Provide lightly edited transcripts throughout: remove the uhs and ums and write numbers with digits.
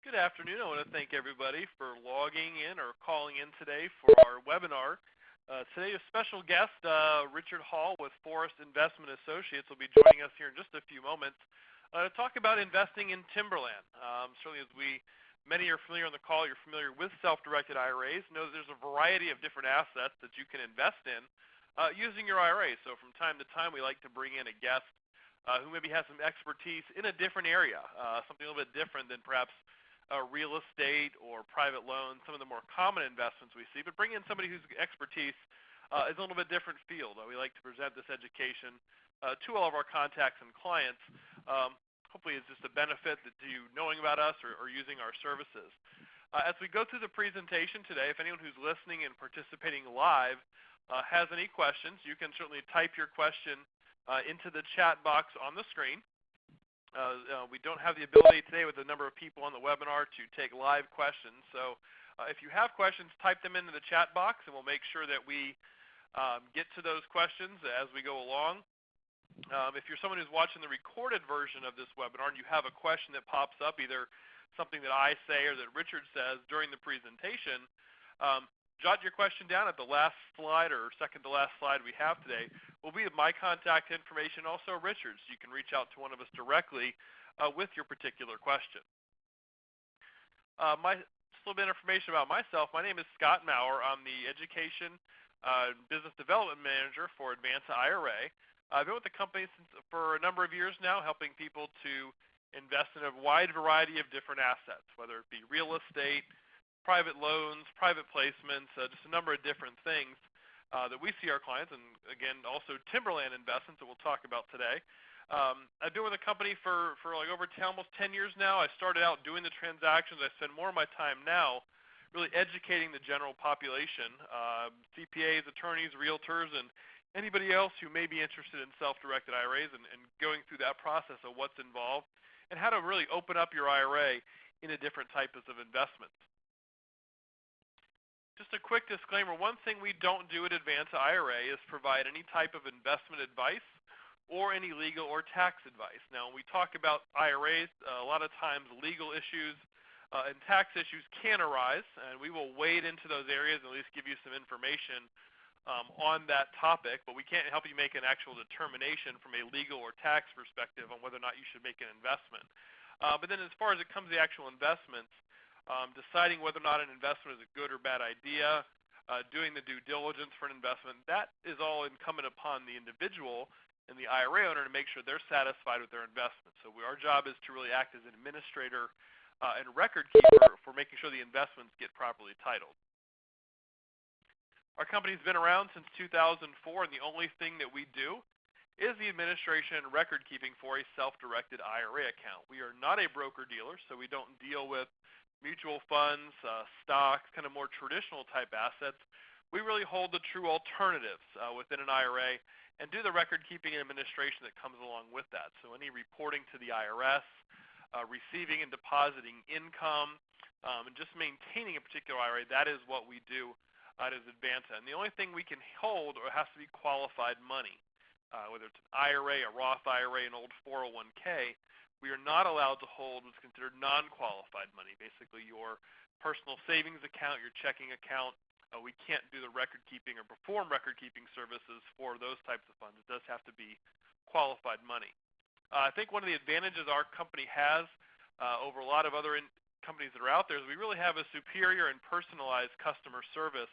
Good afternoon. I want to thank everybody for logging in or calling in today for our webinar. Today, a special guest, Richard Hall with Forest Investment Associates, will be joining us here in just a few moments to talk about investing in Timberland. Certainly, as many are familiar on the call, you're familiar with self-directed IRAs. Know that there's a variety of different assets that you can invest in using your IRA. So from time to time, we like to bring in a guest who maybe has some expertise in a different area, something a little bit different than perhaps real estate or private loans, some of the more common investments we see, but bring in somebody whose expertise is a little bit different field. We like to present this education to all of our contacts and clients. Hopefully it's just a benefit to you knowing about us or using our services. As we go through the presentation today, if anyone who's listening and participating live has any questions, you can certainly type your question into the chat box on the screen. We don't have the ability today with the number of people on the webinar to take live questions. So if you have questions, type them into the chat box, and we'll make sure that we get to those questions as we go along. If you're someone who's watching the recorded version of this webinar and you have a question that pops up, either something that I say or that Richard says during the presentation, jot your question down at the last slide or second to last slide we have today. Will be my contact information, also Richard's. You can reach out to one of us directly with your particular question. Just a little bit of information about myself. My name is Scott Maurer. I'm the Education Business Development Manager for Advanta IRA. I've been with the company for a number of years now, helping people to invest in a wide variety of different assets, whether it be real estate, private loans, private placements, just a number of different things that we see our clients, and again, also Timberland investments that we'll talk about today. I've been with the company for like almost 10 years now. I started out doing the transactions. I spend more of my time now really educating the general population, CPAs, attorneys, realtors, and anybody else who may be interested in self-directed IRAs and going through that process of what's involved and how to really open up your IRA into different types of investments. Just a quick disclaimer, one thing we don't do at Advanta IRA is provide any type of investment advice or any legal or tax advice. Now, when we talk about IRAs, a lot of times legal issues and tax issues can arise, and we will wade into those areas and at least give you some information on that topic, but we can't help you make an actual determination from a legal or tax perspective on whether or not you should make an investment. But then as far as it comes to the actual investments, deciding whether or not an investment is a good or bad idea, doing the due diligence for an investment, that is all incumbent upon the individual and the IRA owner to make sure they're satisfied with their investment. So our job is to really act as an administrator and record keeper for making sure the investments get properly titled. Our company's been around since 2004, and the only thing that we do is the administration and record keeping for a self-directed IRA account. We are not a broker-dealer, so we don't deal with mutual funds, stocks, kind of more traditional type assets. We really hold the true alternatives within an IRA and do the record keeping and administration that comes along with that. So any reporting to the IRS, receiving and depositing income, and just maintaining a particular IRA, that is what we do at Advanta. And the only thing we can hold has to be qualified money, whether it's an IRA, a Roth IRA, an old 401k. We are not allowed to hold what's considered non-qualified money, basically your personal savings account, your checking account. We can't do the record keeping or perform record keeping services for those types of funds. It does have to be qualified money. I think one of the advantages our company has over a lot of other companies that are out there is we really have a superior and personalized customer service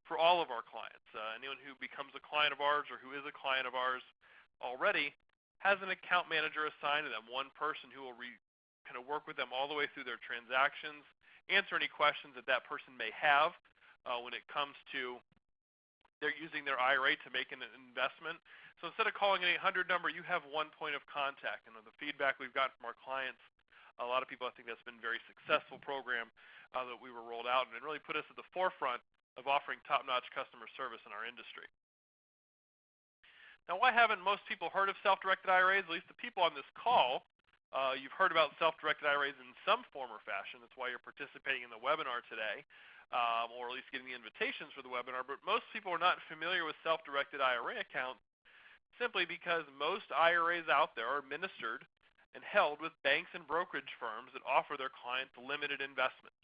for all of our clients. Anyone who becomes a client of ours or who is a client of ours already has an account manager assigned to them, one person who will kind of work with them all the way through their transactions, answer any questions that person may have when it comes to they're using their IRA to make an investment. So instead of calling an 800 number, you have one point of contact. And the feedback we've gotten from our clients, a lot of people, I think that's been a very successful program that we were rolled out, and it really put us at the forefront of offering top-notch customer service in our industry. Now, why haven't most people heard of self-directed IRAs? At least the people on this call, you've heard about self-directed IRAs in some form or fashion. That's why you're participating in the webinar today, or at least getting the invitations for the webinar. But most people are not familiar with self-directed IRA accounts simply because most IRAs out there are administered and held with banks and brokerage firms that offer their clients limited investments.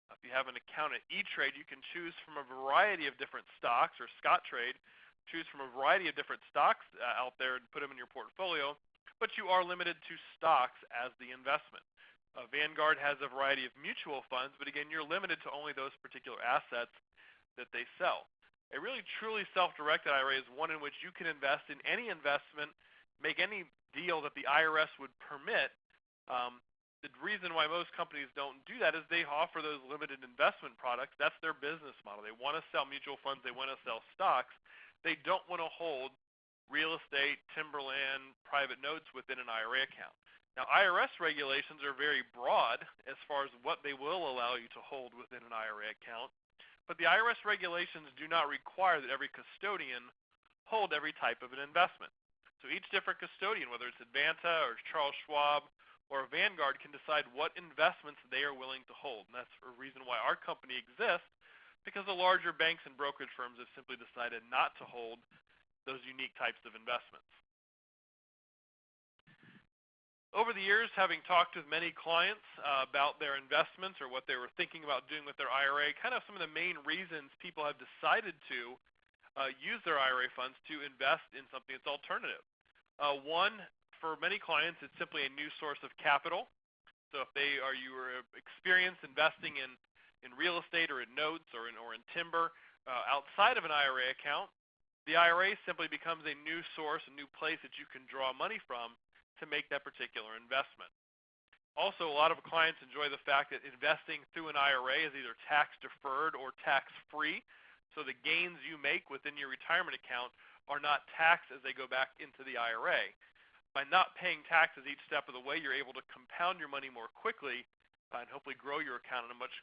If you have an account at E-Trade, you can choose from a variety of different stocks, or Scottrade, choose from a variety of different stocks out there and put them in your portfolio, but you are limited to stocks as the investment. Vanguard has a variety of mutual funds, but again, you're limited to only those particular assets that they sell. A really truly self-directed IRA is one in which you can invest in any investment, make any deal that the IRS would permit. The reason why most companies don't do that is they offer those limited investment products. That's their business model. They want to sell mutual funds. They want to sell stocks. They don't want to hold real estate, Timberland, private notes within an IRA account. Now, IRS regulations are very broad as far as what they will allow you to hold within an IRA account, but the IRS regulations do not require that every custodian hold every type of an investment. So each different custodian, whether it's Advanta or Charles Schwab or Vanguard, can decide what investments they are willing to hold. And that's a reason why our company exists, because the larger banks and brokerage firms have simply decided not to hold those unique types of investments. Over the years, having talked with many clients about their investments or what they were thinking about doing with their IRA, kind of some of the main reasons people have decided to use their IRA funds to invest in something that's alternative. One, for many clients, it's simply a new source of capital. So if you are experienced investing in real estate or in notes or in timber outside of an IRA account, the IRA simply becomes a new source, a new place that you can draw money from to make that particular investment. Also, a lot of clients enjoy the fact that investing through an IRA is either tax deferred or tax free. So the gains you make within your retirement account are not taxed as they go back into the IRA. By not paying taxes each step of the way, you're able to compound your money more quickly and hopefully grow your account on a much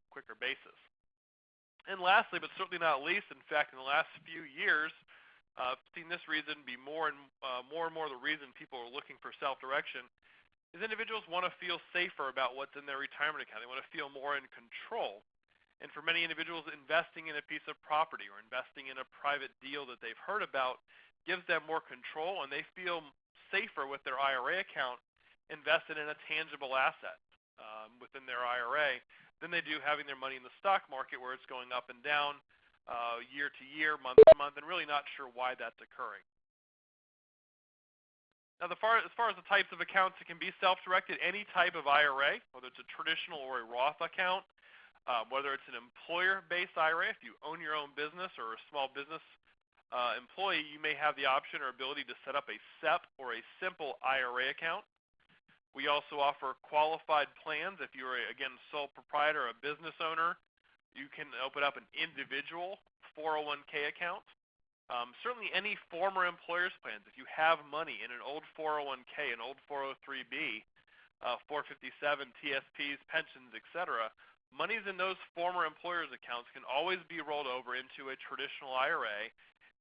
quicker basis. And lastly, but certainly not least, in fact, in the last few years, I've seen this reason be more and more the reason people are looking for self-direction, is individuals want to feel safer about what's in their retirement account. They want to feel more in control. And for many individuals, investing in a piece of property or investing in a private deal that they've heard about gives them more control, and they feel safer with their IRA account invested in a tangible asset within their IRA than they do having their money in the stock market where it's going up and down year to year, month to month, and really not sure why that's occurring. Now, as far as the types of accounts that can be self-directed, any type of IRA, whether it's a traditional or a Roth account, whether it's an employer-based IRA, if you own your own business or a small business employee, you may have the option or ability to set up a SEP or a simple IRA account. We also offer qualified plans. If you're, again, sole proprietor or a business owner, you can open up an individual 401k account. Certainly any former employer's plans, if you have money in an old 401k, an old 403b, 457, TSPs, pensions, etc., monies in those former employers' accounts can always be rolled over into a traditional IRA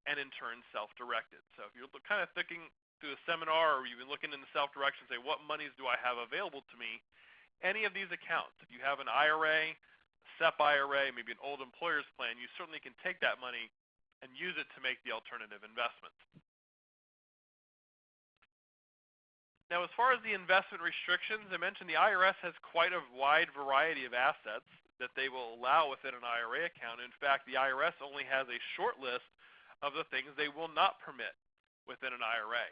and in turn self-directed. So if you're kind of thinking through a seminar or you've been looking into self-direction, say what monies do I have available to me, any of these accounts, if you have an IRA, SEP IRA, maybe an old employer's plan, you certainly can take that money and use it to make the alternative investments. Now, as far as the investment restrictions, I mentioned the IRS has quite a wide variety of assets that they will allow within an IRA account. In fact, the IRS only has a short list of the things they will not permit within an IRA.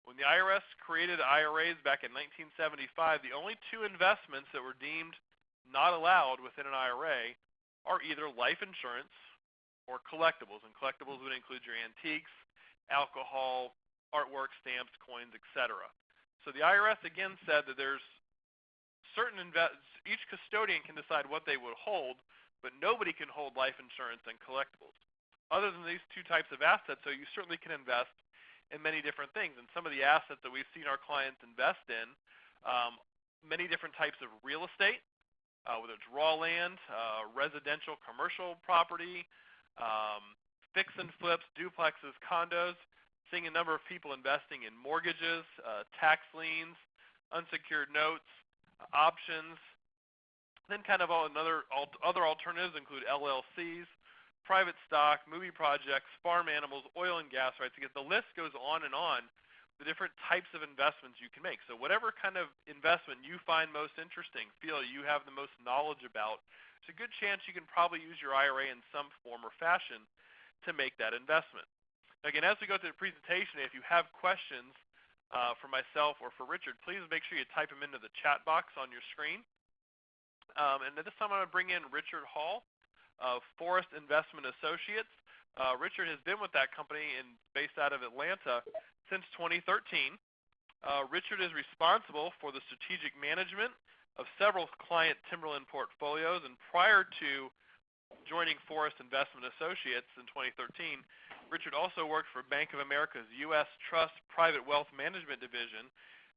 When the IRS created IRAs back in 1975, the only two investments that were deemed not allowed within an IRA are either life insurance or collectibles. And collectibles would include your antiques, alcohol, artwork, stamps, coins, etc. So the IRS again said that there's certain each custodian can decide what they would hold, but nobody can hold life insurance and collectibles. Other than these two types of assets, so you certainly can invest in many different things. And some of the assets that we've seen our clients invest in, many different types of real estate, whether it's raw land, residential, commercial property, fix and flips, duplexes, condos, seeing a number of people investing in mortgages, tax liens, unsecured notes, options. Then kind of other alternatives include LLCs, private stock, movie projects, farm animals, oil and gas rights. Again, the list goes on and on. the different types of investments you can make. So whatever kind of investment you find most interesting, feel you have the most knowledge about, there's a good chance you can probably use your IRA in some form or fashion to make that investment. Again, as we go through the presentation, if you have questions for myself or for Richard, please make sure you type them into the chat box on your screen. And at this time, I'm going to bring in Richard Hall of Forest Investment Associates. Richard has been with that company based out of Atlanta since 2013. Richard is responsible for the strategic management of several client Timberland portfolios, and prior to joining Forest Investment Associates in 2013, Richard also worked for Bank of America's U.S. Trust Private Wealth Management Division,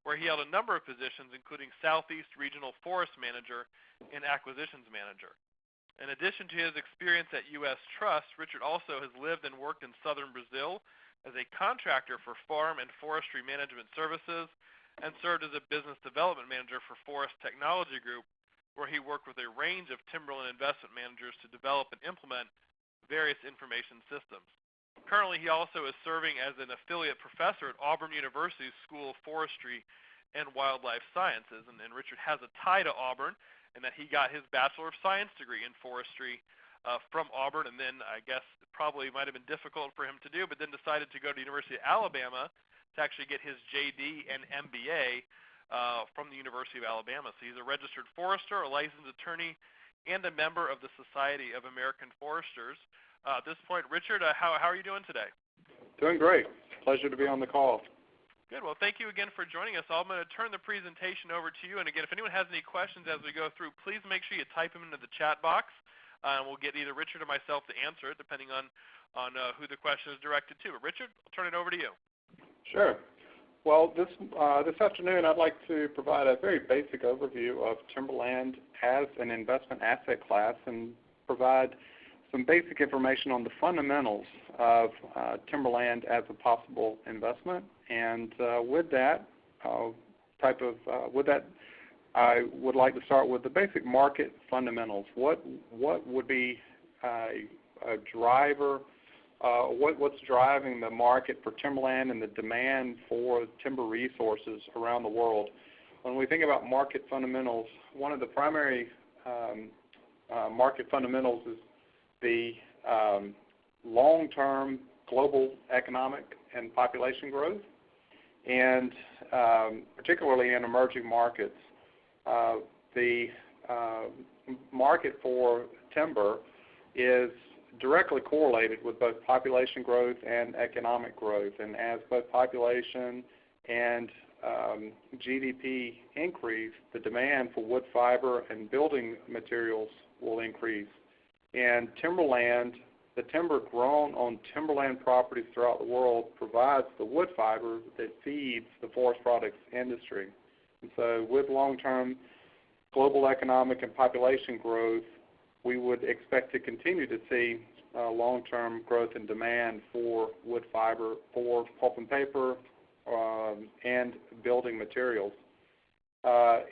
where he held a number of positions, including Southeast Regional Forest Manager and Acquisitions Manager. In addition to his experience at U.S. Trust, Richard also has lived and worked in southern Brazil as a contractor for farm and forestry management services, and served as a business development manager for Forest Technology Group, where he worked with a range of Timberland investment managers to develop and implement various information systems. Currently, he also is serving as an affiliate professor at Auburn University's School of Forestry and Wildlife Sciences. And Richard has a tie to Auburn, and that he got his Bachelor of Science degree in forestry from Auburn, and then I guess it probably might have been difficult for him to do, but then decided to go to the University of Alabama to actually get his JD and MBA from the University of Alabama. So he's a registered forester, a licensed attorney, and a member of the Society of American Foresters. At this point, Richard, how are you doing today? Doing great. Pleasure to be on the call. Good. Well, thank you again for joining us. I'm going to turn the presentation over to you. And again, if anyone has any questions as we go through, please make sure you type them into the chat box. And we'll get either Richard or myself to answer it, depending on who the question is directed to. But Richard, I'll turn it over to you. Sure. Well, this afternoon I'd like to provide a very basic overview of Timberland as an investment asset class and provide some basic information on the fundamentals of Timberland as a possible investment. And with that, I would like to start with the basic market fundamentals. What would be a driver? What's driving the market for timberland and the demand for timber resources around the world? When we think about market fundamentals, one of the primary market fundamentals is the long-term global economic and population growth, and particularly in emerging markets. The market for timber is directly correlated with both population growth and economic growth, and as both population and GDP increase, the demand for wood fiber and building materials will increase. And timberland, the timber grown on timberland properties throughout the world, provides the wood fiber that feeds the forest products industry. And so with long-term global economic and population growth, we would expect to continue to see long-term growth in demand for wood fiber, for pulp and paper, and building materials.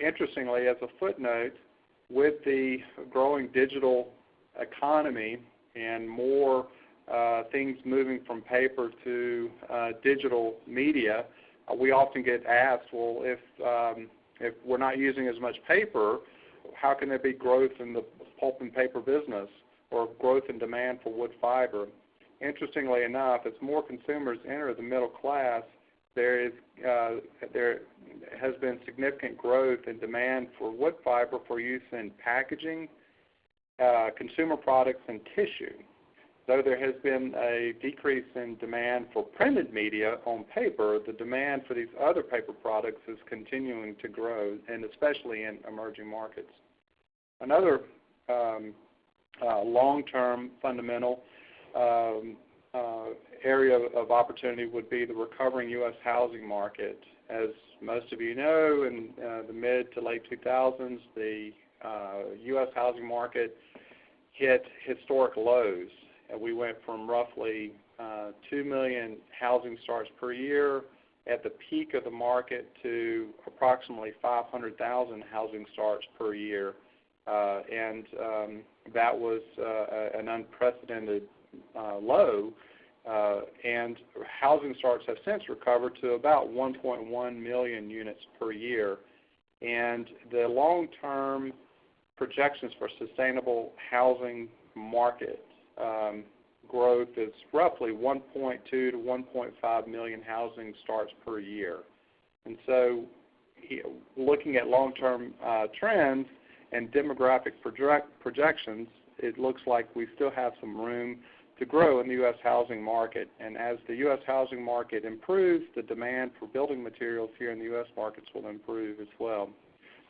Interestingly, as a footnote, with the growing digital economy and more things moving from paper to digital media, we often get asked, well, if we're not using as much paper, how can there be growth in the pulp and paper business or growth in demand for wood fiber? Interestingly enough, as more consumers enter the middle class, there has been significant growth in demand for wood fiber for use in packaging, consumer products, and tissue. Though there has been a decrease in demand for printed media on paper, the demand for these other paper products is continuing to grow, and especially in emerging markets. Another long-term fundamental area of opportunity would be the recovering U.S. housing market. As most of you know, in the mid to late 2000s, the U.S. housing market hit historic lows. We went from roughly 2 million housing starts per year at the peak of the market to approximately 500,000 housing starts per year. And that was an unprecedented low, and housing starts have since recovered to about 1.1 million units per year. And the long-term projections for sustainable housing market growth is roughly 1.2 to 1.5 million housing starts per year. And so looking at long-term trends and demographic projections, it looks like we still have some room to grow in the U.S. housing market. And as the U.S. housing market improves, the demand for building materials here in the U.S. markets will improve as well.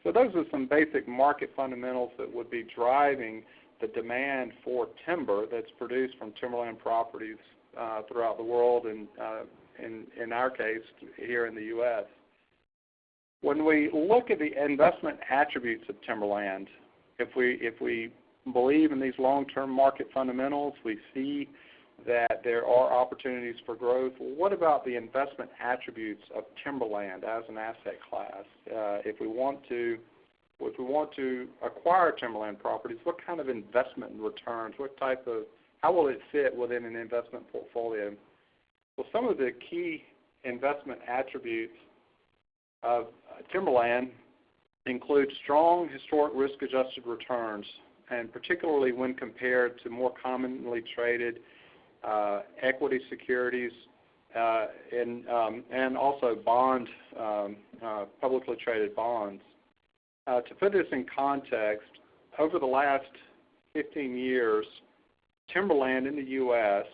So those are some basic market fundamentals that would be driving the demand for timber that's produced from timberland properties throughout the world, and in our case here in the U.S. When we look at the investment attributes of timberland, if we believe in these long-term market fundamentals, we see that there are opportunities for growth. Well, what about the investment attributes of timberland as an asset class? If we want to acquire timberland properties, what kind of investment returns? How will it fit within an investment portfolio? Well, some of the key investment attributes of timberland include strong historic risk-adjusted returns, and particularly when compared to more commonly traded equity securities and also publicly traded bonds. To put this in context, over the last 15 years, timberland in the U.S.,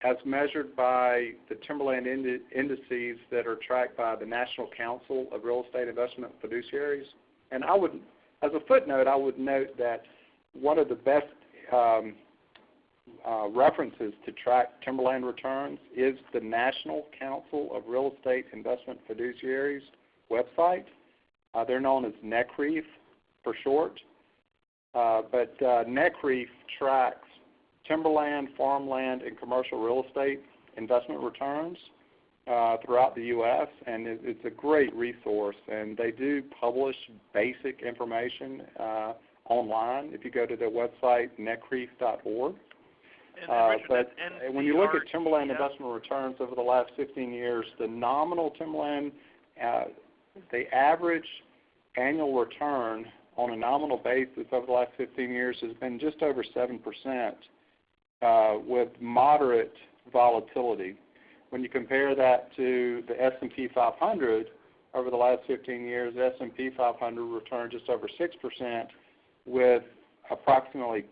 as measured by the timberland indices that are tracked by the National Council of Real Estate Investment Fiduciaries, and as a footnote, I would note that one of the best references to track timberland returns is the National Council of Real Estate Investment Fiduciaries website. They're known as NCREIF for short, but NCREIF tracks timberland, farmland, and commercial real estate investment returns throughout the U.S., and it's a great resource, and they do publish basic information online if you go to their website, necreef.org. But when you look at timberland investment returns over the last 15 years, the nominal timberland, the average annual return on a nominal basis over the last 15 years has been just over 7%. With moderate volatility. When you compare that to the S&P 500 over the last 15 years, the S&P 500 returned just over 6% with approximately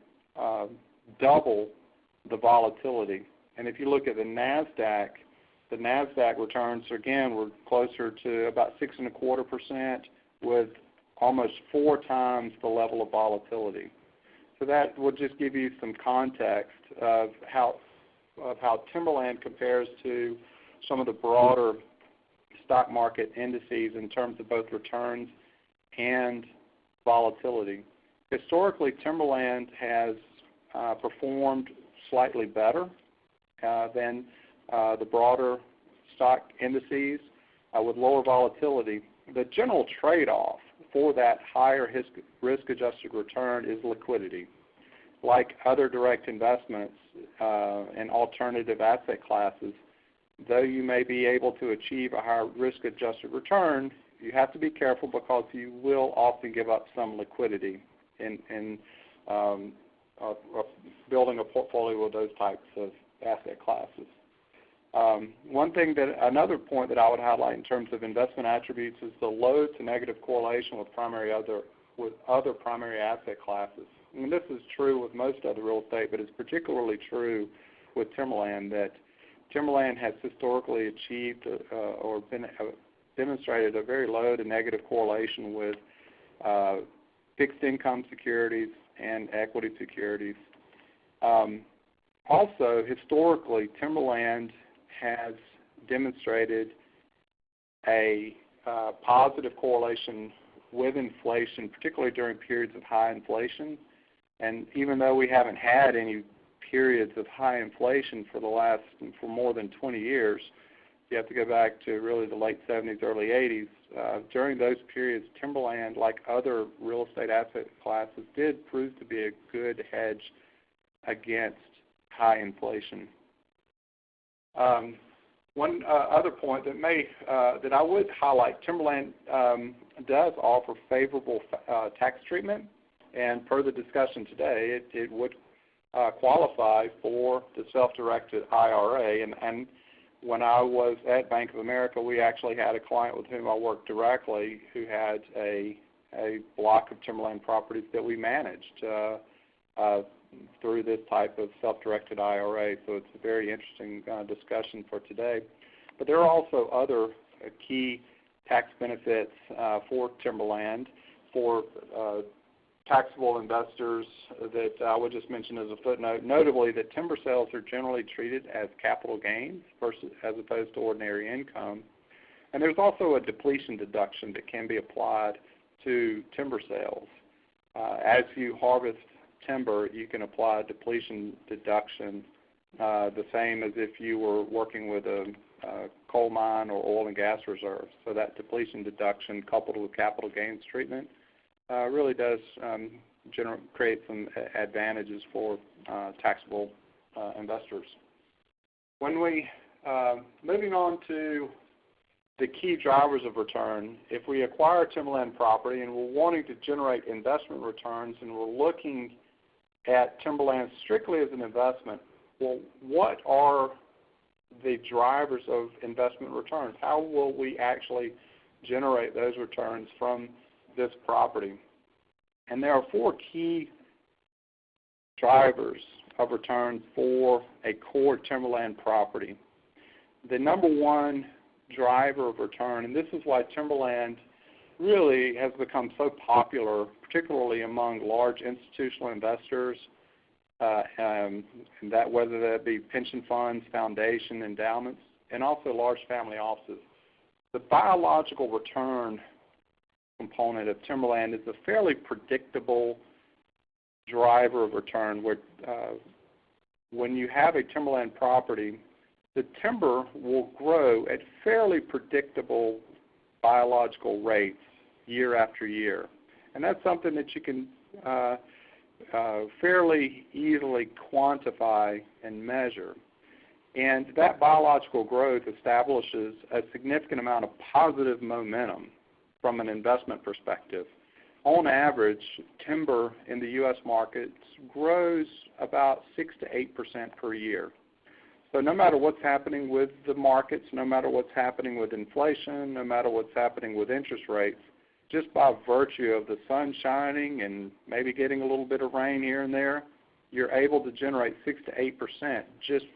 double the volatility. And if you look at the NASDAQ returns, again, were closer to about 6.25% with almost 4 times the level of volatility. So that will just give you some context of how timberland compares to some of the broader stock market indices in terms of both returns and volatility. Historically, timberland has performed slightly better than the broader stock indices with lower volatility. The general trade-off for that higher risk-adjusted return is liquidity. Like other direct investments and alternative asset classes, though you may be able to achieve a higher risk-adjusted return, you have to be careful because you will often give up some liquidity in building a portfolio of those types of asset classes. Another point that I would highlight in terms of investment attributes is the low to negative correlation with other primary asset classes. I mean, this is true with most other real estate, but it's particularly true with timberland, that timberland has historically achieved or demonstrated a very low to negative correlation with fixed income securities and equity securities. Also, historically, timberland has demonstrated a positive correlation with inflation, particularly during periods of high inflation. And even though we haven't had any periods of high inflation for more than 20 years, you have to go back to really the late 70s, early 80s. During those periods, timberland, like other real estate asset classes, did prove to be a good hedge against high inflation. One other point that I would highlight, Timberland does offer favorable tax treatment, and per the discussion today, it would qualify for the self-directed IRA. And when I was at Bank of America, we actually had a client with whom I worked directly who had a block of Timberland properties that we managed through this type of self-directed IRA. So it's a very interesting discussion for today. But there are also other key tax benefits for Timberland for taxable investors that I would just mention as a footnote, notably that timber sales are generally treated as capital gains as opposed to ordinary income. And there's also a depletion deduction that can be applied to timber sales. As you harvest timber, you can apply a depletion deduction the same as if you were working with a coal mine or oil and gas reserves. So that depletion deduction coupled with capital gains treatment really does create some advantages for taxable investors. When we, moving on to the key drivers of return, if we acquire timberland property and we're wanting to generate investment returns and we're looking at timberland strictly as an investment, well, what are the drivers of investment returns? How will we actually generate those returns from this property? And there are four key drivers of returns for a core timberland property. The number one driver of return, and this is why timberland really has become so popular, particularly among large institutional investors, and that whether that be pension funds, foundation, endowments, and also large family offices. The biological return component of timberland is a fairly predictable driver of return where when you have a timberland property, the timber will grow at fairly predictable biological rates year after year. And that's something that you can fairly easily quantify and measure. And that biological growth establishes a significant amount of positive momentum from an investment perspective. On average, timber in the U.S. markets grows about 6 to 8% per year. So no matter what's happening with the markets, no matter what's happening with inflation, no matter what's happening with interest rates, just by virtue of the sun shining and maybe getting a little bit of rain here and there, you're able to generate 6 to 8% just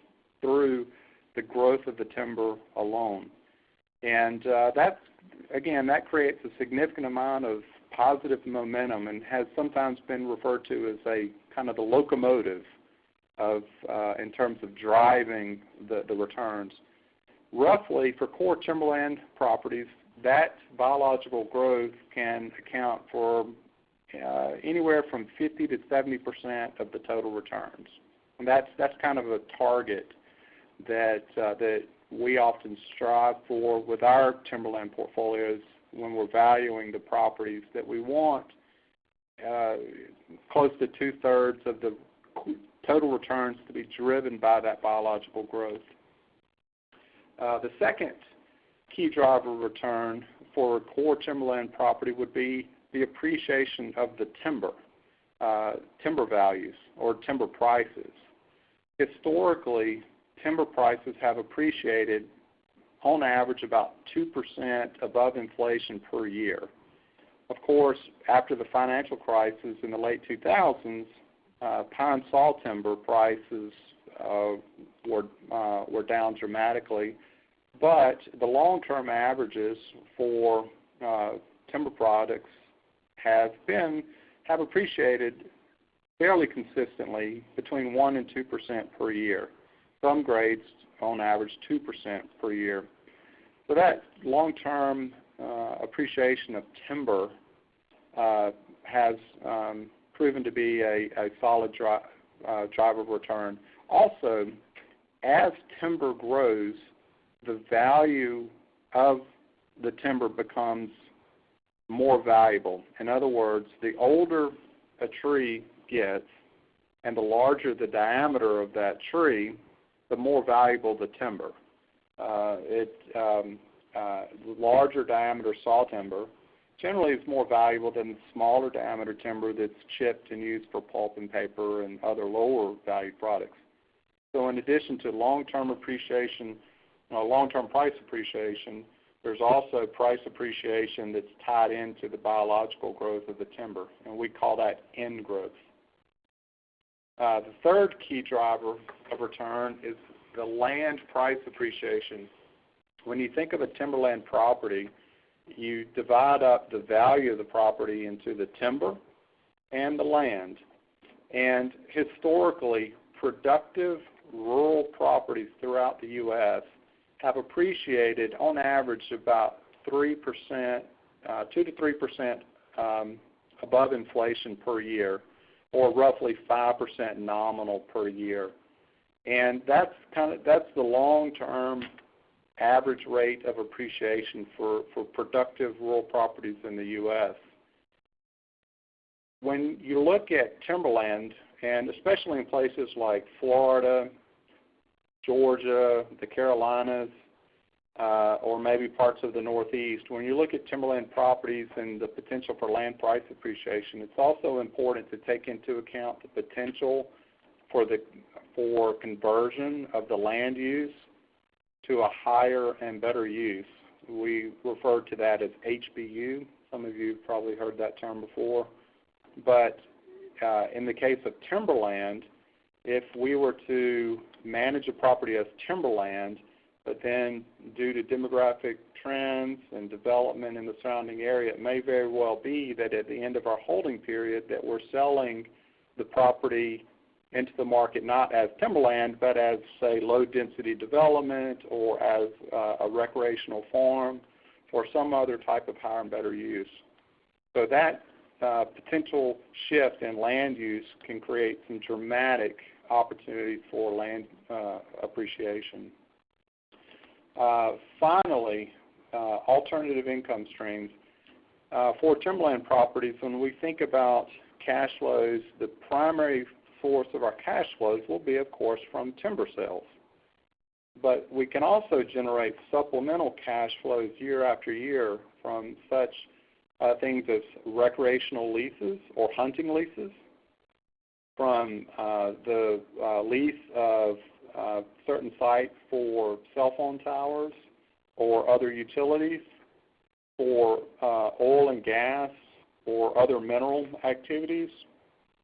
through the growth of the timber alone. And that creates a significant amount of positive momentum and has sometimes been referred to as a kind of the locomotive of in terms of driving the returns. Roughly, for core timberland properties, that biological growth can account for anywhere from 50 to 70% of the total returns. And that's kind of a target that we often strive for with our timberland portfolios when we're valuing the properties, that we want close to 2/3 of the total returns to be driven by that biological growth. The second key driver of return for a core timberland property would be the appreciation of the timber values or timber prices. Historically, timber prices have appreciated on average about 2% above inflation per year. Of course, after the financial crisis in the late 2000s, pine saw timber prices were down dramatically, but the long-term averages for timber products have appreciated fairly consistently between 1% and 2% per year. Some grades on average 2% per year. So that long-term appreciation of timber has proven to be a solid driver of return. Also, as timber grows, the value of the timber becomes more valuable. In other words, the older a tree gets and the larger the diameter of that tree, the more valuable the timber. Larger diameter saw timber generally is more valuable than smaller diameter timber that's chipped and used for pulp and paper and other lower valued products. So in addition to long-term appreciation, long-term price appreciation, there's also price appreciation that's tied into the biological growth of the timber, and we call that end growth. The third key driver of return is the land price appreciation. When you think of a timberland property, you divide up the value of the property into the timber and the land. And historically, productive rural properties throughout the U.S. have appreciated on average about 3%, 2 to 3% above inflation per year, or roughly 5% nominal per year. And that's the long-term average rate of appreciation for productive rural properties in the U.S. When you look at timberland, and especially in places like Florida, Georgia, the Carolinas, or maybe parts of the Northeast, when you look at timberland properties and the potential for land price appreciation, it's also important to take into account the potential for conversion of the land use to a higher and better use. We refer to that as HBU. Some of you have probably heard that term before. But in the case of timberland, if we were to manage a property as timberland, but then due to demographic trends and development in the surrounding area, it may very well be that at the end of our holding period that we're selling the property into the market not as timberland, but as, say, low-density development or as a recreational farm or some other type of higher and better use. So that potential shift in land use can create some dramatic opportunity for land appreciation. Finally, alternative income streams. For timberland properties, when we think about cash flows, the primary source of our cash flows will be, of course, from timber sales. But we can also generate supplemental cash flows year after year from such things as recreational leases or hunting leases, from the lease of certain sites for cell phone towers or other utilities, for oil and gas or other mineral activities,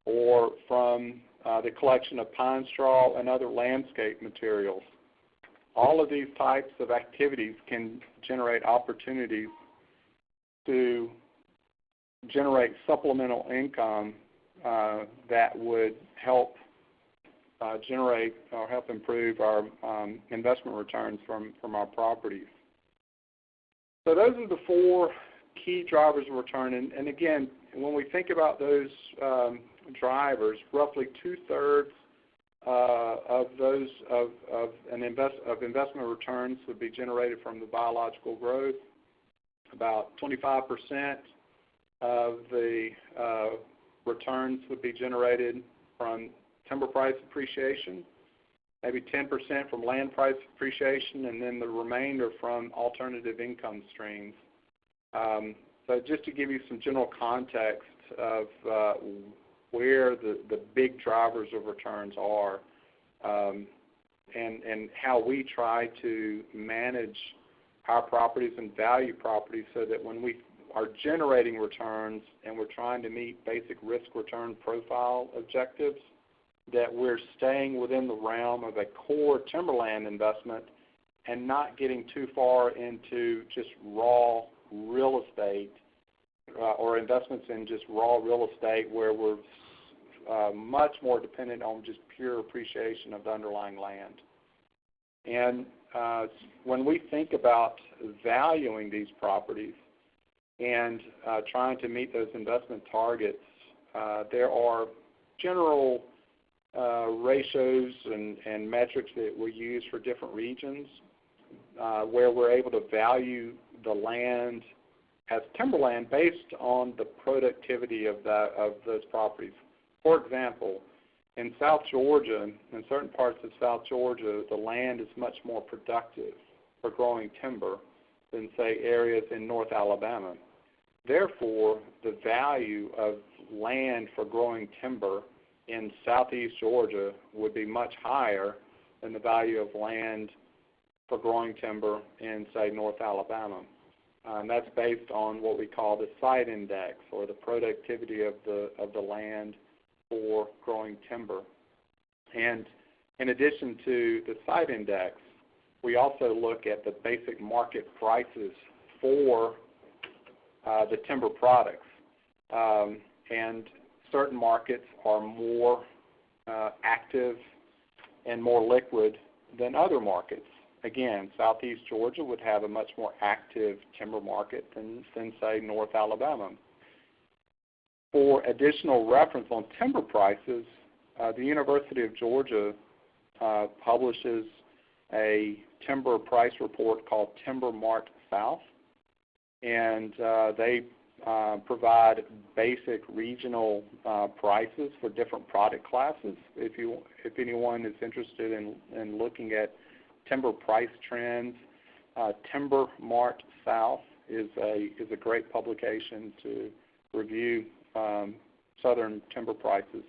or from the collection of pine straw and other landscape materials. All of these types of activities can generate opportunities to generate supplemental income that would help generate or help improve our investment returns from our properties. So those are the four key drivers of return. And again, when we think about those drivers, roughly 2/3 of those investment returns would be generated from the biological growth. About 25% of the returns would be generated from timber price appreciation, maybe 10% from land price appreciation, and then the remainder from alternative income streams. So just to give you some general context of where the big drivers of returns are, and how we try to manage our properties and value properties so that when we are generating returns and we're trying to meet basic risk return profile objectives, that we're staying within the realm of a core timberland investment and not getting too far into just raw real estate or investments in just raw real estate where we're much more dependent on just pure appreciation of the underlying land. And when we think about valuing these properties and trying to meet those investment targets, there are general ratios and metrics that we use for different regions where we're able to value the land as timberland based on the productivity of those properties. For example, In South Georgia, in certain parts of South Georgia, the land is much more productive for growing timber than, say, areas in North Alabama. Therefore, the value of land for growing timber in southeast Georgia would be much higher than the value of land for growing timber in, say, North Alabama. And that's based on what we call the site index, or the productivity of the land for growing timber. And in addition to the site index, we also look at the basic market prices for the timber products. And certain markets are more active and more liquid than other markets. Again, southeast Georgia would have a much more active timber market than say, North Alabama. For additional reference on timber prices, the University of Georgia publishes a timber price report called Timber Mart South, and they provide basic regional prices for different product classes. If anyone is interested in looking at timber price trends, Timber Mart South is a great publication to review southern timber prices.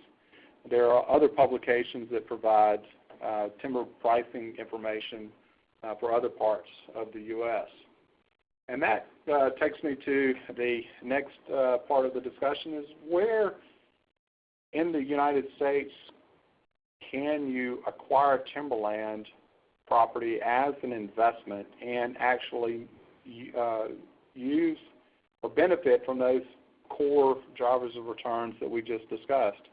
There are other publications that provide timber pricing information for other parts of the U.S. And that takes me to the next part of the discussion, is where in the United States can you acquire timberland property as an investment and actually use or benefit from those core drivers of returns that we just discussed.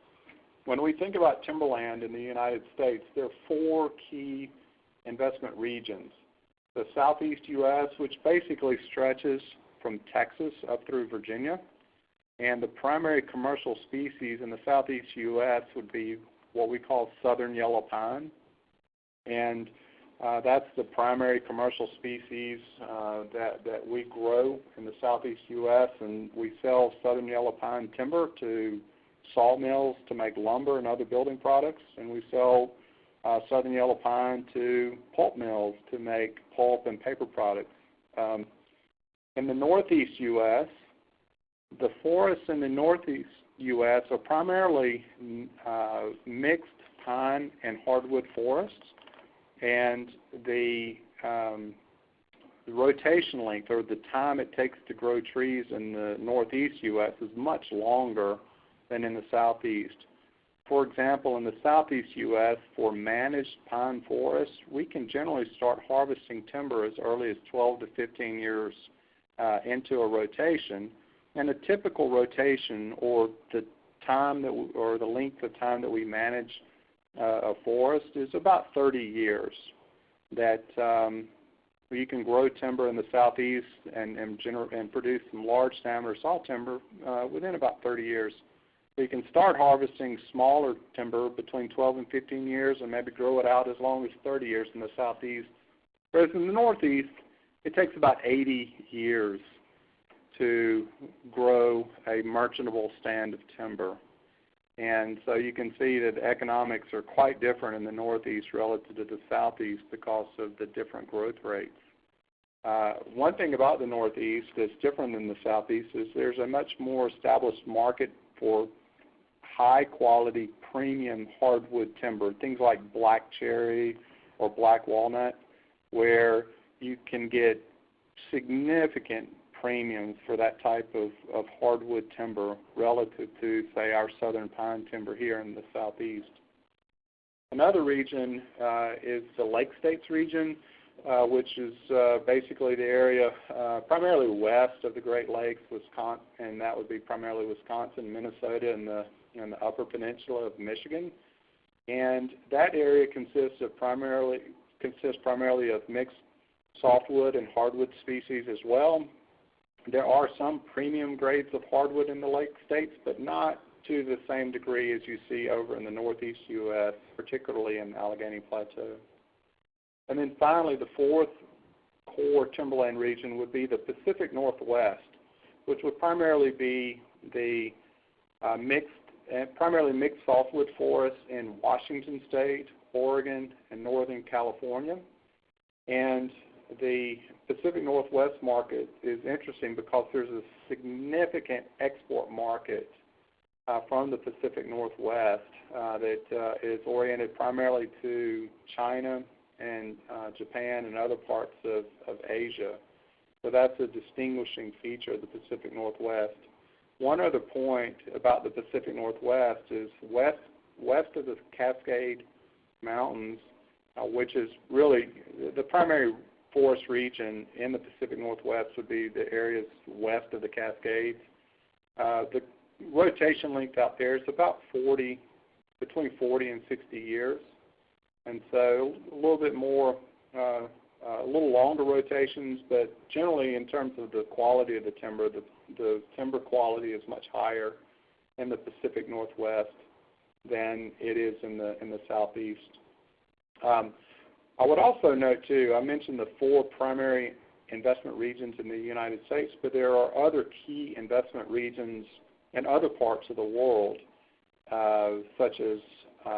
When we think about timberland in the United States, there are 4 key investment regions. The southeast U.S., which basically stretches from Texas up through Virginia, and the primary commercial species in the southeast U.S. would be what we call southern yellow pine, and that's the primary commercial species that we grow in the southeast U.S., and we sell southern yellow pine timber to sawmills to make lumber and other building products, and we sell southern yellow pine to pulp mills to make pulp and paper products. In the northeast U.S., the forests in the northeast U.S. are primarily mixed pine and hardwood forests, and the rotation length, or the time it takes to grow trees in the northeast U.S. is much longer than in the southeast. For example, in the southeast U.S., for managed pine forests, we can generally start harvesting timber as early as 12 to 15 years into a rotation. And a typical rotation, or the time that or the length of time that we manage a forest, is about 30 years. That you can grow timber in the southeast and produce some large diameter saw timber within about 30 years. So you can start harvesting smaller timber between 12 and 15 years and maybe grow it out as long as 30 years in the southeast. Whereas in the northeast, it takes about 80 years to grow a merchantable stand of timber. And so you can see that the economics are quite different in the northeast relative to the southeast because of the different growth rates. One thing about the northeast that's different than the southeast is there's a much more established market for high-quality premium hardwood timber, things like black cherry or black walnut, where you can get significant premiums for that type of hardwood timber relative to, say, our southern pine timber here in the southeast. Another region is the Lake States region, which is basically the area primarily west of the Great Lakes, Wisconsin, and that would be primarily Wisconsin, Minnesota, and the Upper Peninsula of Michigan. And that area consists primarily of mixed softwood and hardwood species as well. There are some premium grades of hardwood in the Lake States, but not to the same degree as you see over in the northeast U.S., particularly in the Allegheny Plateau. And then finally, the 4th core timberland region would be the Pacific Northwest, which would primarily be the mixed primarily mixed softwood forests in Washington State, Oregon, and Northern California. And the Pacific Northwest market is interesting because there's a significant export market from the Pacific Northwest that is oriented primarily to China and Japan and other parts of Asia. So that's a distinguishing feature of the Pacific Northwest. One other point about the Pacific Northwest is west of the Cascade Mountains, which is really the primary forest region in the Pacific Northwest would be the areas west of the Cascades. The rotation length out there is about between 40 and 60 years. And so a little bit more, a little longer rotations, but generally in terms of the quality of the timber quality is much higher in the Pacific Northwest than it is in the Southeast. I would also note too, I mentioned the 4 primary investment regions in the United States, but there are other key investment regions in other parts of the world, such as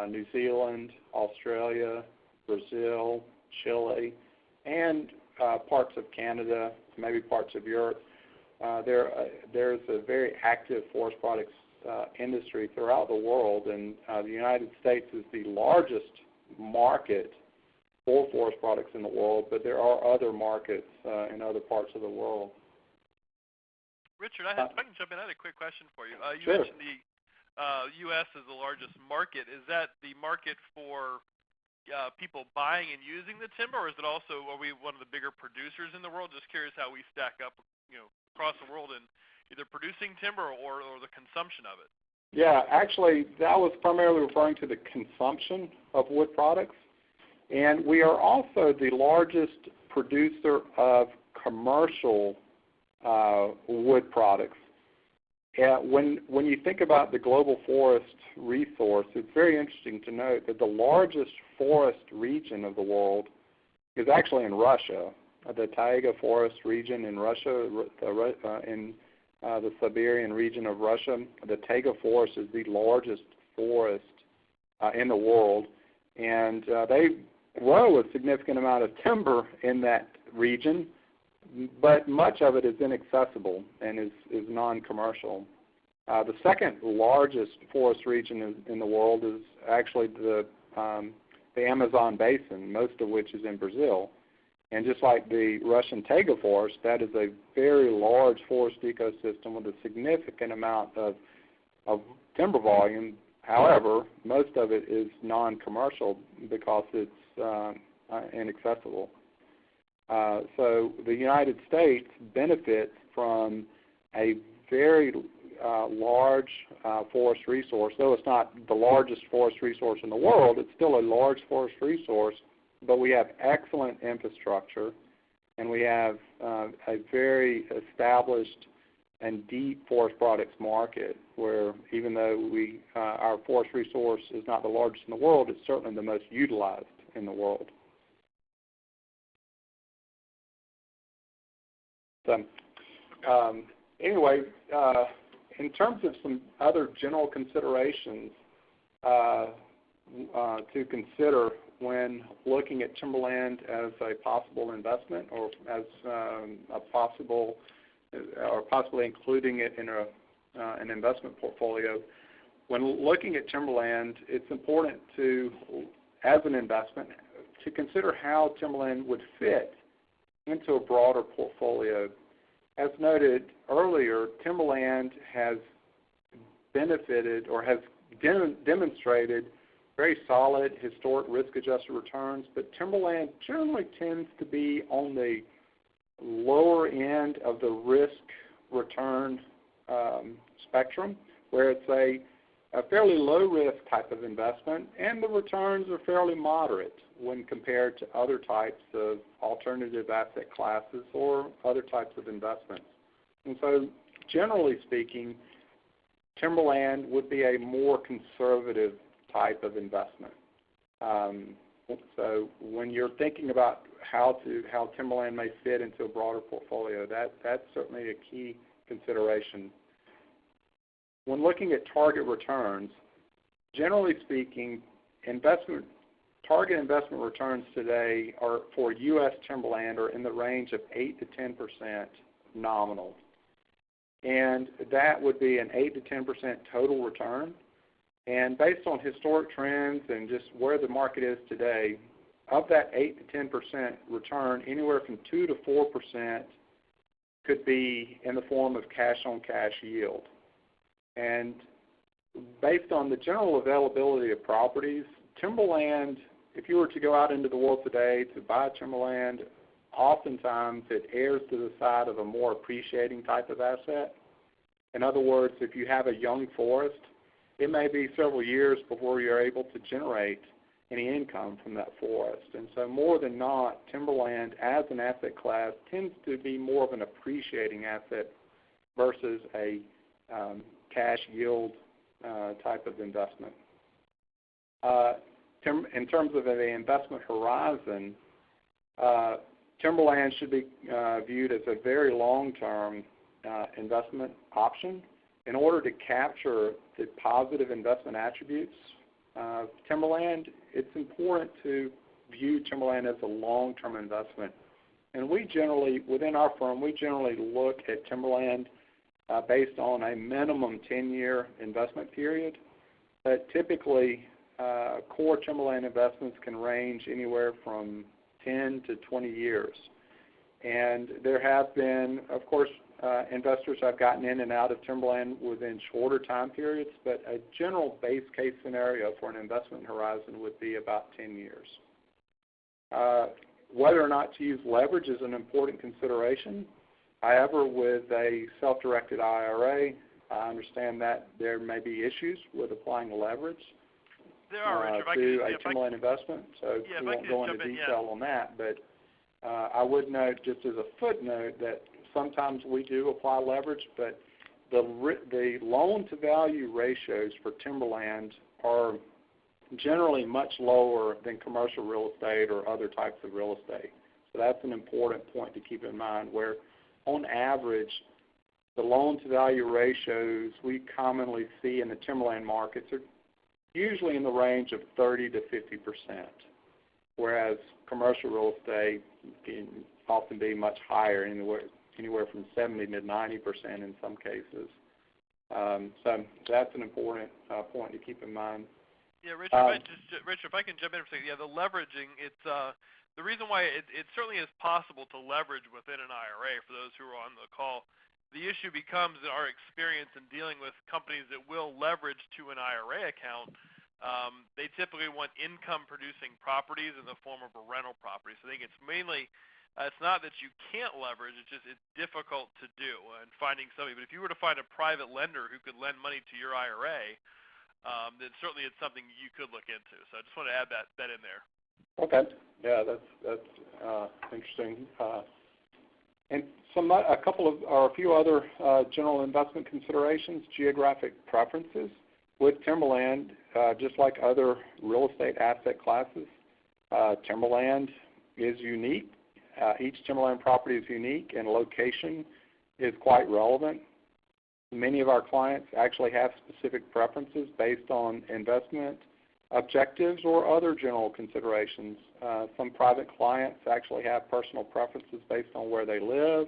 New Zealand, Australia, Brazil, Chile, and parts of Canada, maybe parts of Europe. There's a very active forest products industry throughout the world, and the United States is the largest market for forest products in the world, but there are other markets in other parts of the world. Richard, if I can jump in, I had a quick question for you. You Sure. mentioned the U.S. is the largest market. Is that the market for people buying and using the timber, or is it also, are we one of the bigger producers in the world? Just curious how we stack up, across the world in either producing timber or the consumption of it. Yeah, actually, that was primarily referring to the consumption of wood products. And we are also the largest producer of commercial wood products. When you think about the global forest resource, it's very interesting to note that the largest forest region of the world is actually in Russia. The taiga forest region in Russia, in the Siberian region of Russia, the taiga forest is the largest forest in the world, and they grow a significant amount of timber in that region, but much of it is inaccessible and is non-commercial. The second largest forest region in the world is actually the Amazon basin, most of which is in Brazil. And just like the Russian taiga forest, that is a very large forest ecosystem with a significant amount of timber volume. However, most of it is non-commercial because it's inaccessible. So the United States benefits from a very large forest resource. Though it's not the largest forest resource in the world, it's still a large forest resource, but we have excellent infrastructure, and we have a very established and deep forest products market where even though our forest resource is not the largest in the world, it's certainly the most utilized in the world. So, anyway, in terms of some other general considerations to consider when looking at timberland as a possible investment or as possibly including it in an investment portfolio, when looking at timberland, it's important to, as an investment, to consider how timberland would fit into a broader portfolio. As noted earlier, timberland has benefited or has demonstrated very solid historic risk-adjusted returns, but timberland generally tends to be on the lower end of the risk-return spectrum, where it's a fairly low-risk type of investment, and the returns are fairly moderate when compared to other types of alternative asset classes or other types of investments. And so, generally speaking, timberland would be a more conservative type of investment. So when you're thinking about how timberland may fit into a broader portfolio, that's certainly a key consideration. when looking at target returns, generally speaking, target investment returns today are for U.S. timberland are in the range of 8 to 10% nominal. And that would be an 8 to 10% total return. And based on historic trends and just where the market is today, of that 8 to 10% return, anywhere from 2 to 4% could be in the form of cash-on-cash yield. And based on the general availability of properties, timberland, if you were to go out into the world today to buy timberland, oftentimes it errs to the side of a more appreciating type of asset. In other words, if you have a young forest, it may be several years before you're able to generate any income from that forest. And so more than not, timberland as an asset class tends to be more of an appreciating asset versus a cash yield type of investment. In terms of an investment horizon, timberland should be viewed as a very long-term investment option. In order to capture the positive investment attributes of timberland, it's important to view timberland as a long-term investment. And we generally, within our firm, we generally look at timberland based on a minimum 10-year investment period. But typically, core timberland investments can range anywhere from 10 to 20 years. And there have been, of course, investors have gotten in and out of timberland within shorter time periods, but a general base case scenario for an investment horizon would be about 10 years. Whether or not to use leverage is an important consideration. However, with a self-directed IRA, I understand that there may be issues with applying leverage to a timberland investment, so we won't go into detail on that. But I would note, just as a footnote, that sometimes we do apply leverage, but the loan-to-value ratios for timberland are generally much lower than commercial real estate or other types of real estate. So that's an important point to keep in mind, where on average, the loan-to-value ratios we commonly see in the timberland markets are usually in the range of 30 to 50%, whereas commercial real estate can often be much higher, anywhere from 70 to 90% in some cases. So that's an important point to keep in mind. Yeah, Richard, if I can jump in for a second. Yeah, the leveraging, it's the reason why it certainly is possible to leverage within an IRA for those who are on the call. The issue becomes in our experience in dealing with companies that will leverage to an IRA account. They typically want income-producing properties in the form of a rental property. So I think it's mainly, it's not that you can't leverage, it's just it's difficult to do and finding somebody. But if you were to find a private lender who could lend money to your IRA, then certainly it's something you could look into. So I just want to add that in there. Okay. Yeah, that's interesting. And a few other general investment considerations. Geographic preferences. With timberland, just like other real estate asset classes, timberland is unique. Each timberland property is unique, and location is quite relevant. Many of our clients actually have specific preferences based on investment objectives or other general considerations. Some private clients actually have personal preferences based on where they live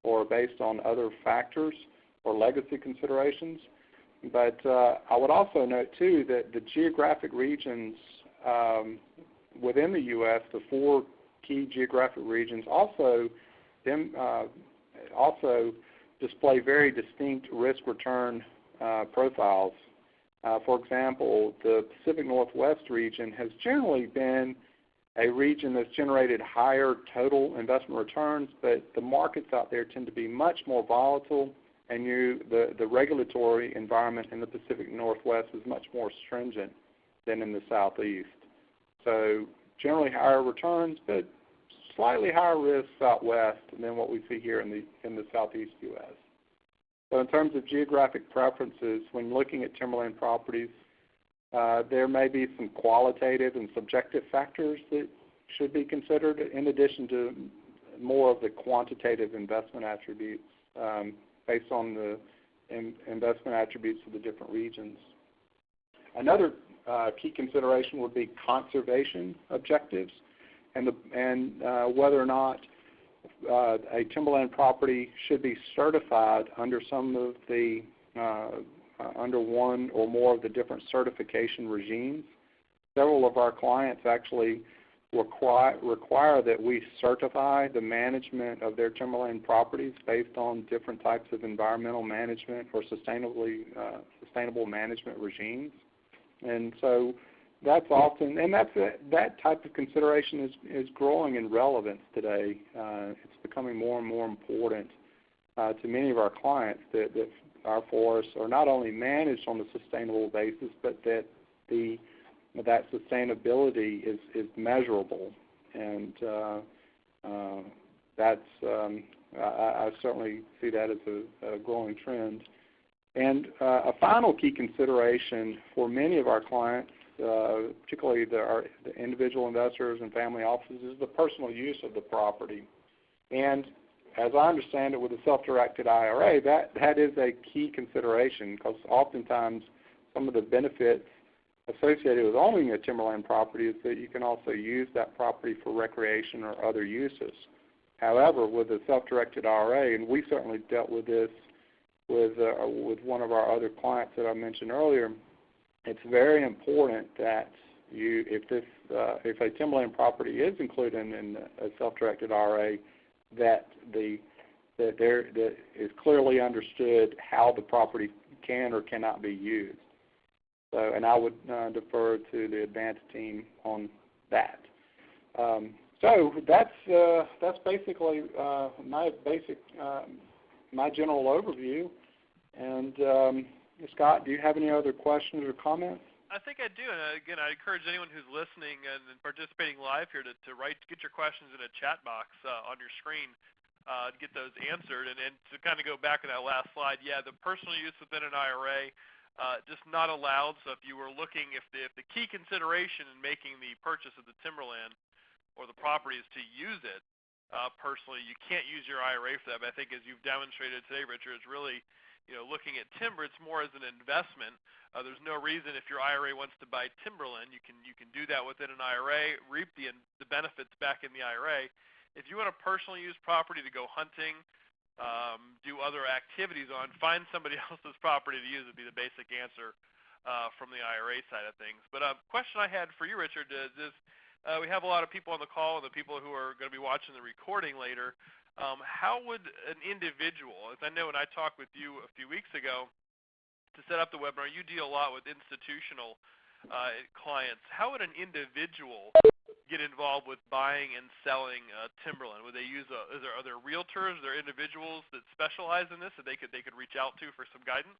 or based on other factors or legacy considerations. But I would also note, too, that the geographic regions within the U.S., the 4 key geographic regions, also display very distinct risk-return profiles. For example, the Pacific Northwest region has generally been a region that's generated higher total investment returns, but the markets out there tend to be much more volatile, and the regulatory environment in the Pacific Northwest is much more stringent than in the Southeast. So generally higher returns, but slightly higher risk out west than what we see here in the Southeast U.S. So in terms of geographic preferences, when looking at timberland properties, there may be some qualitative and subjective factors that should be considered in addition to more of the quantitative investment attributes based on the investment attributes of the different regions. Another key consideration would be conservation objectives, and whether or not a timberland property should be certified under some of the under one or more of the different certification regimes. Several of our clients actually require that we certify the management of their timberland properties based on different types of environmental management or sustainable management regimes. And so that's often, and that type of consideration is growing in relevance today. It's becoming more and more important to many of our clients that our forests are not only managed on a sustainable basis, but that that sustainability is measurable, and I certainly see that as a growing trend. And a final key consideration for many of our clients, particularly the individual investors and family offices, is the personal use of the property. And as I understand it, with the self-directed IRA, that is a key consideration, because oftentimes some of the benefits associated with owning a timberland property is that you can also use that property for recreation or other uses. However, with the self-directed IRA, and we certainly dealt with this with one of our other clients that I mentioned earlier, it's very important that if a timberland property is included in a self-directed IRA, that is clearly understood how the property can or cannot be used. So, and I would defer to the Advanta team on that. So that's basically my general overview. And Scott, do you have any other questions or comments? I think I do, and again, I encourage anyone who's listening and participating live here to get your questions in a chat box on your screen to get those answered. And to kind of go back to that last slide, yeah, the personal use within an IRA just not allowed. So if you were looking, if the key consideration in making the purchase of the timberland or the property is to use it personally, you can't use your IRA for that. But I think as you've demonstrated today, Richard, it's really looking at timber, it's more as an investment. There's no reason if your IRA wants to buy timberland, you can do that within an IRA, reap the benefits back in the IRA. If you want a personal use property to go hunting, do other activities on, find somebody else's property to use would be the basic answer from the IRA side of things. But a question I had for you, Richard, is we have a lot of people on the call and the people who are going to be watching the recording later. How would an individual, as I know when I talked with you a few weeks ago to set up the webinar, you deal a lot with institutional clients. How would an individual get involved with buying and selling timberland? Would they use are there realtors, are there individuals that specialize in this that they could reach out to for some guidance?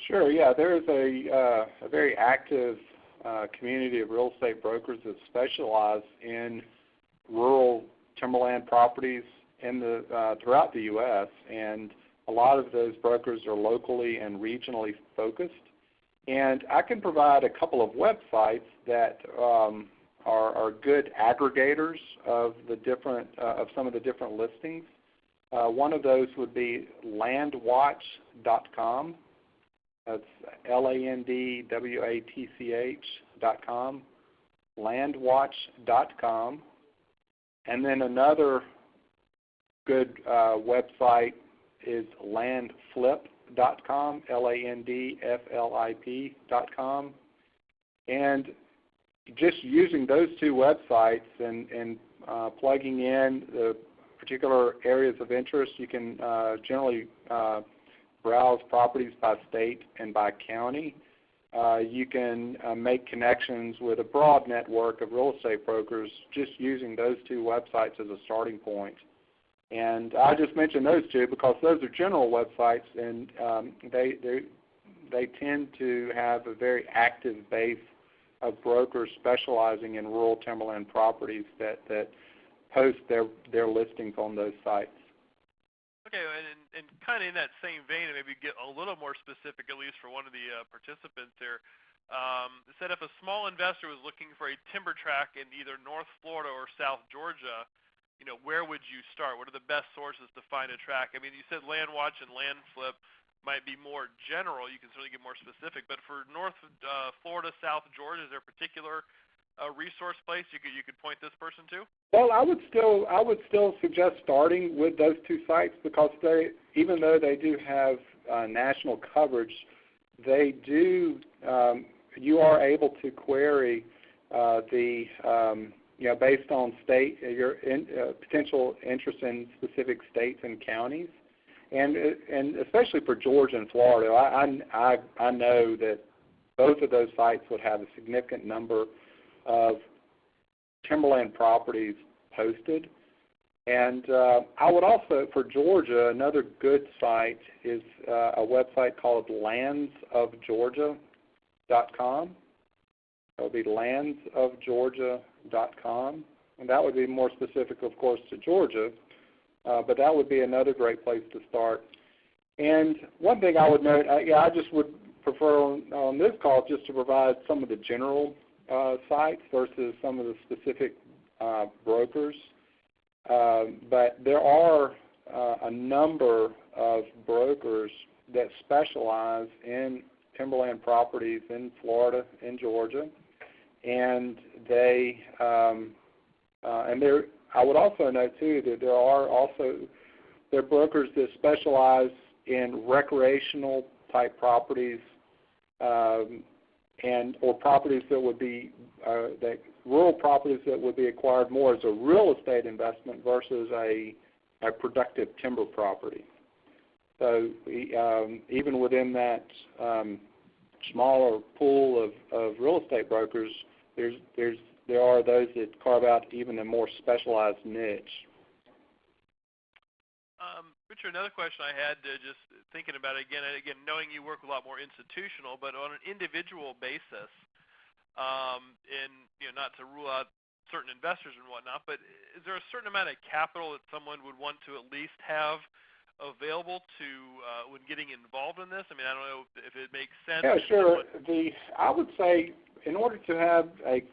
Sure, yeah. There is a very active community of real estate brokers that specialize in rural timberland properties throughout the U.S., and a lot of those brokers are locally and regionally focused. And I can provide a couple of websites that are good aggregators of some of the different listings. One of those would be landwatch.com. That's LANDWATCH.com. Landwatch.com. And then another good website is landflip.com, LANDFLIP.com. And just using those two websites and plugging in the particular areas of interest, you can generally browse properties by state and by county. You can make connections with a broad network of real estate brokers just using those two websites as a starting point. And I just mentioned those two because those are general websites, and they tend to have a very active base of brokers specializing in rural timberland properties that post their listings on those sites. Okay, and kind of in that same vein, and maybe get a little more specific, at least for one of the participants here, said if a small investor was looking for a timber tract in either North Florida or South Georgia, where would you start? What are the best sources to find a tract? I mean, you said LandWatch and LandFlip. might be more general. You can certainly get more specific. But for North Florida, South Georgia, is there a particular resource place you could point this person to? Well, I would still suggest starting with those two sites because even though they do have national coverage, they do you are able to query based on state your potential interest in specific states and counties, and especially for Georgia and Florida, I know that both of those sites would have a significant number of timberland properties posted. And I would also, for Georgia, another good site is a website called landsofgeorgia.com. That would be landsofgeorgia.com, and that would be more specific, of course, to Georgia, but that would be another great place to start. And one thing I would note, I just would prefer on this call just to provide some of the general sites versus some of the specific brokers. But there are a number of brokers that specialize in timberland properties in Florida and Georgia, and I would also note too that there are brokers that specialize in recreational type properties or properties that would be rural properties that would be acquired more as a real estate investment versus a productive timber property. So even within that smaller pool of real estate brokers, there are those that carve out even a more specialized niche. Richard, another question I had, just thinking about it again, knowing you work a lot more institutional, but on an individual basis, and not to rule out certain investors and whatnot, but is there a certain amount of capital that someone would want to at least have available to when getting involved in this? I mean, I don't know if it makes sense. Yeah, sure. I would say in order to have a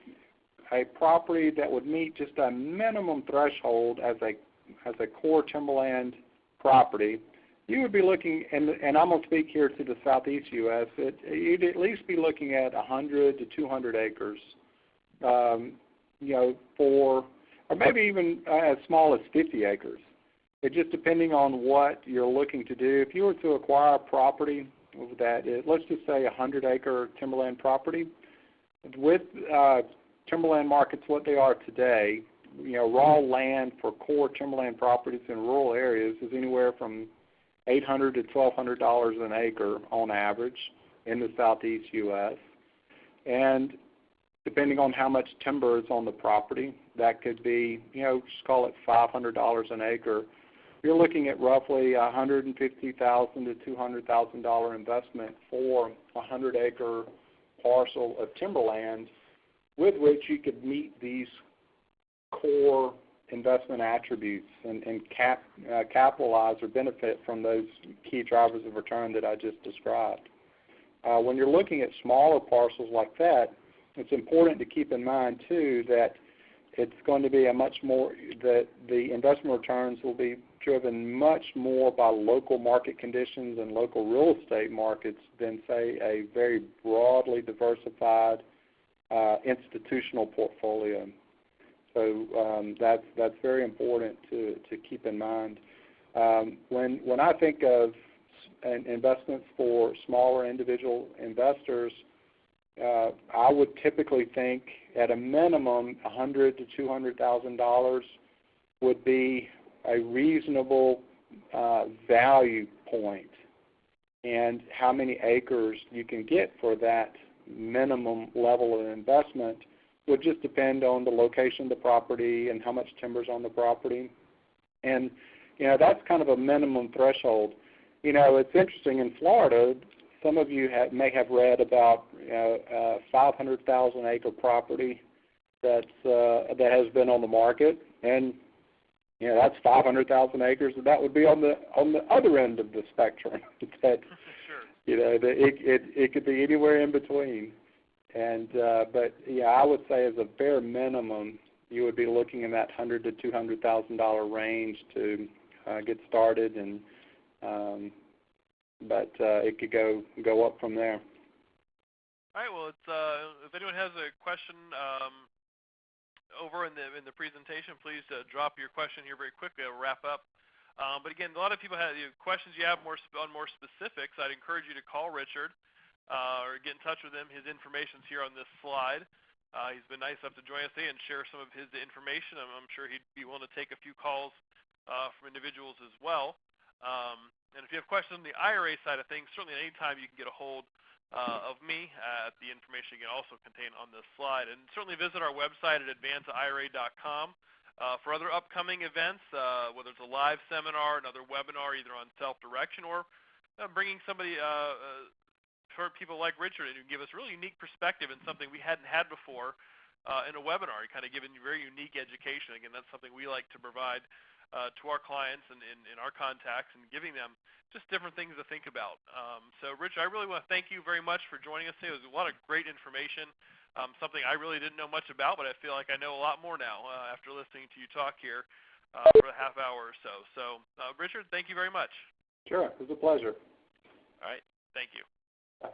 property that would meet just a minimum threshold as a core timberland property, you would be looking, and I'm going to speak here to the southeast U.S., you'd at least be looking at 100 to 200 acres, or maybe even as small as 50 acres. It just depending on what you're looking to do. If you were to acquire a property that is, let's just say, 100-acre timberland property, with timberland markets what they are today, raw land for core timberland properties in rural areas is anywhere from $800 to $1,200 an acre on average in the southeast U.S. And depending on how much timber is on the property, that could be, just call it $500 an acre. You're looking at roughly $150,000 to $200,000 investment for a 100-acre parcel of timberland with which you could meet these core investment attributes and capitalize or benefit from those key drivers of return that I just described. When you're looking at smaller parcels like that, it's important to keep in mind, too, that it's going to be that the investment returns will be driven much more by local market conditions and local real estate markets than, say, a very broadly diversified institutional portfolio. So that's very important to keep in mind. When I think of investments for smaller individual investors, I would typically think at a minimum $100,000 to $200,000 would be a reasonable value point, and how many acres you can get for that minimum level of investment would just depend on the location of the property and how much timber's on the property. And, that's kind of a minimum threshold. It's interesting, in Florida, some of you may have read about a 500,000-acre property that has been on the market, and that's 500,000 acres, and that would be on the other end of the spectrum. That, sure. It could be anywhere in between. And but I would say as a bare minimum, you would be looking in that $100,000 to $200,000 range to get started and but it could go up from there. All right. Well, it's if anyone has a question over in the presentation, please drop your question here very quickly. I'll wrap up. But again, a lot of people have questions you have on more specifics. I'd encourage you to call Richard or get in touch with him. His information's here on this slide. He's been nice enough to join us today and share some of his information. I'm sure he'd be willing to take a few calls from individuals as well. And if you have questions on the IRA side of things, certainly at any time you can get a hold of me at the information you can also contain on this slide. And certainly visit our website at advantaira.com for other upcoming events, whether it's a live seminar, another webinar, either on self-direction or bringing somebody, for people like Richard, who give us really unique perspective in something we hadn't had before in a webinar, kind of giving you very unique education. Again, that's something we like to provide to our clients and in our contacts, and giving them just different things to think about. So, Rich, I really want to thank you very much for joining us today. It was a lot of great information, something I really didn't know much about, but I feel like I know a lot more now after listening to you talk here for a half hour or so. So, Richard, thank you very much. Sure. It was a pleasure. All right. Thank you. Bye.